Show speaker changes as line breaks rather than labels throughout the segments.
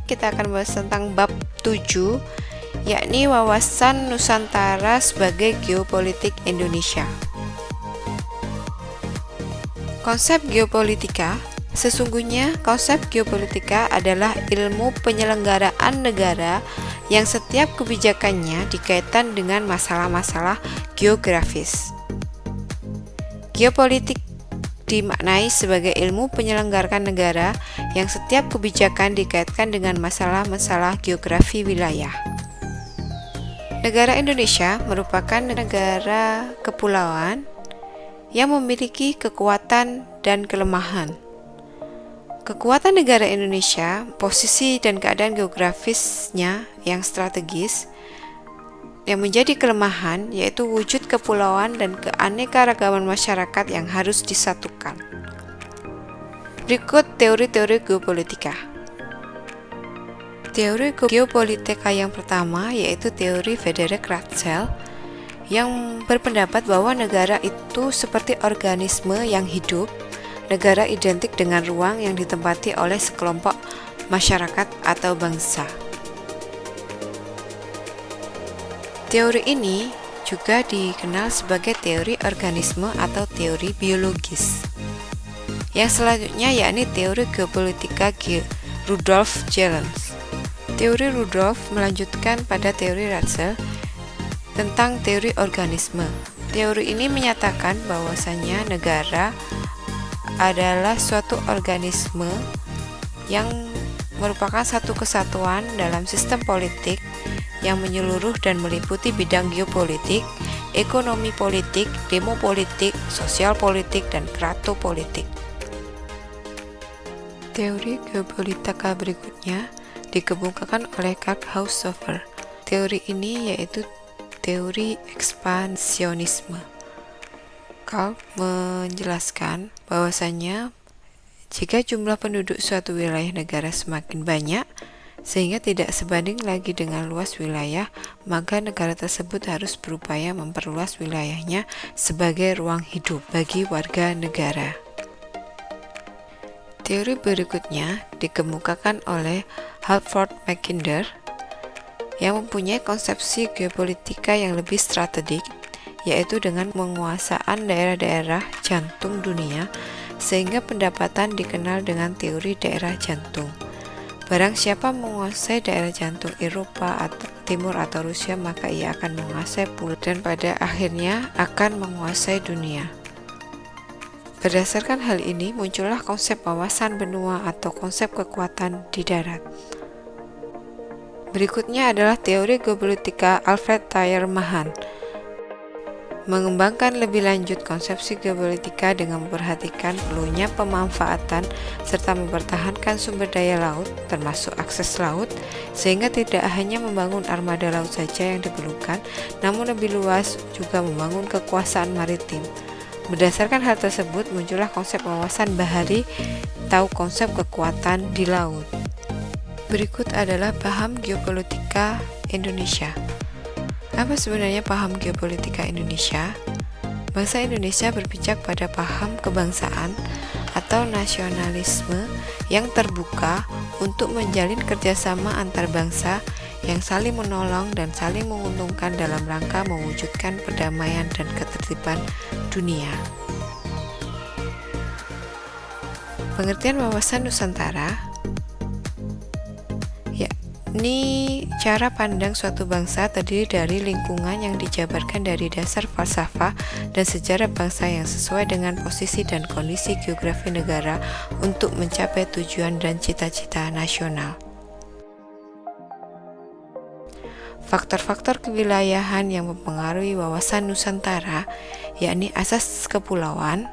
kita akan bahas tentang bab 7, yakni wawasan Nusantara sebagai geopolitik Indonesia. Konsep geopolitika. Sesungguhnya konsep geopolitika adalah ilmu penyelenggaraan negara yang setiap kebijakannya dikaitkan dengan masalah-masalah geografis. Geopolitik dimaknai sebagai ilmu penyelenggaraan negara yang setiap kebijakan dikaitkan dengan masalah-masalah geografi wilayah. Negara Indonesia merupakan negara kepulauan yang memiliki kekuatan dan kelemahan. Kekuatan negara Indonesia, posisi dan keadaan geografisnya yang strategis, yang menjadi kelemahan yaitu wujud kepulauan dan keanekaragaman masyarakat yang harus disatukan. Berikut teori-teori geopolitika. Teori geopolitika yang pertama yaitu teori Frederick Ratzel yang berpendapat bahwa negara itu seperti organisme yang hidup. Negara identik dengan ruang yang ditempati oleh sekelompok masyarakat atau bangsa. Teori ini juga dikenal sebagai teori organisme atau teori biologis. Yang selanjutnya yakni teori geopolitika Rudolf Jellens. Teori Rudolf melanjutkan pada teori Ratzel tentang teori organisme. Teori ini menyatakan bahwasannya negara adalah suatu organisme yang merupakan satu kesatuan dalam sistem politik yang menyeluruh dan meliputi bidang geopolitik, ekonomi politik, demopolitik, sosial politik, dan kratopolitik. Teori geopolitika berikutnya dikemukakan oleh Karl Haushofer. Teori ini yaitu teori ekspansionisme. Karl menjelaskan bahwasannya jika jumlah penduduk suatu wilayah negara semakin banyak sehingga tidak sebanding lagi dengan luas wilayah, maka negara tersebut harus berupaya memperluas wilayahnya sebagai ruang hidup bagi warga negara. Teori berikutnya dikemukakan oleh Halford Mackinder yang mempunyai konsepsi geopolitika yang lebih strategik, yaitu dengan penguasaan daerah-daerah jantung dunia, sehingga pendapatan dikenal dengan teori daerah jantung. Barang siapa menguasai daerah jantung Eropa atau Timur atau Rusia, maka ia akan menguasai pulau dan pada akhirnya akan menguasai dunia. Berdasarkan hal ini, muncullah konsep wawasan benua atau konsep kekuatan di darat. Berikutnya adalah teori geopolitika Alfred Thayer Mahan. Mengembangkan lebih lanjut konsepsi geopolitika dengan memperhatikan perlunya pemanfaatan serta mempertahankan sumber daya laut, termasuk akses laut, sehingga tidak hanya membangun armada laut saja yang diperlukan, namun lebih luas juga membangun kekuasaan maritim. Berdasarkan hal tersebut, muncullah konsep wawasan bahari atau konsep kekuatan di laut. Berikut adalah paham geopolitika Indonesia. Apa sebenarnya paham geopolitika Indonesia? Bangsa Indonesia berpijak pada paham kebangsaan atau nasionalisme yang terbuka untuk menjalin kerjasama antar bangsa yang saling menolong dan saling menguntungkan dalam rangka mewujudkan perdamaian dan ketertiban dunia. Pengertian wawasan Nusantara ini cara pandang suatu bangsa terdiri dari lingkungan yang dijabarkan dari dasar falsafah dan sejarah bangsa yang sesuai dengan posisi dan kondisi geografi negara untuk mencapai tujuan dan cita-cita nasional. Faktor-faktor kewilayahan yang mempengaruhi wawasan Nusantara yakni asas kepulauan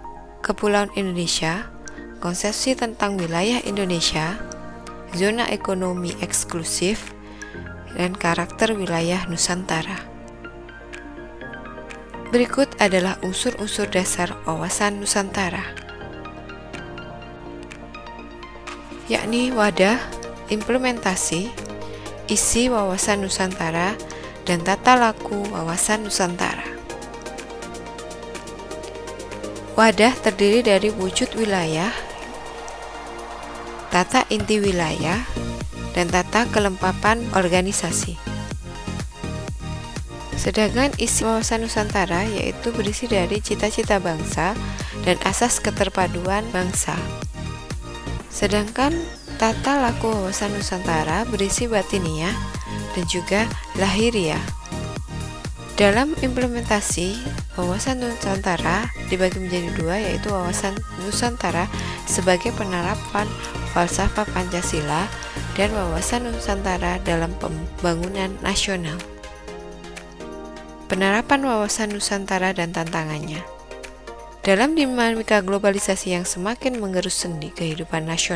Indonesia, konsepsi tentang wilayah Indonesia, zona ekonomi eksklusif, dan karakter wilayah Nusantara. Berikut adalah unsur-unsur dasar wawasan Nusantara, yakni wadah, implementasi, isi wawasan Nusantara, dan tata laku wawasan Nusantara. Wadah terdiri dari wujud wilayah, tata inti wilayah, dan tata kelengkapan organisasi. Sedangkan isi wawasan Nusantara yaitu berisi dari cita-cita bangsa dan asas keterpaduan bangsa. Sedangkan tata laku wawasan Nusantara berisi batiniah dan juga lahiriah. Dalam implementasi, wawasan Nusantara dibagi menjadi dua, yaitu wawasan Nusantara sebagai penerapan falsafah Pancasila dan wawasan Nusantara dalam pembangunan nasional. Penerapan wawasan Nusantara dan tantangannya. Dalam dinamika globalisasi yang semakin menggerus sendi kehidupan nasional,